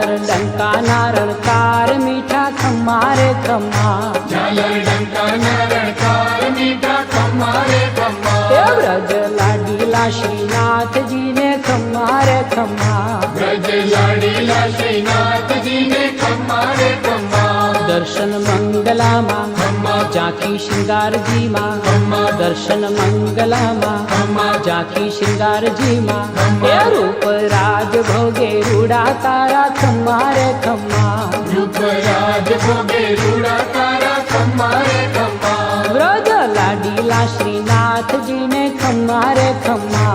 झालर डंका नारळकार मीठा खम्मा रे खम्मा झालर डंका नारळकार मीठा खम्मा रे खम्मा हे व्रज लाडीला श्रीनाथ जी ने खम्मा रे खम्मा ब्रज लाडीला श्रीनाथ जी ने खम्मा रे खम्मा दर्शन मंगला माँ खम्मा जाकी श्रृंगार जी माँ खम्मा दर्शन मंगला माँ खम्मा जाकी श्रृंगार जी माँ खम्मा हे रूप राज भोगे रूड़ा तारा खम्मा रे खम्मा रूप राज भोगे रूड़ा तारा खम्मा रे खम्मा व्रज लाडीला श्रीनाथ जी ने खम्मा रे खम्मा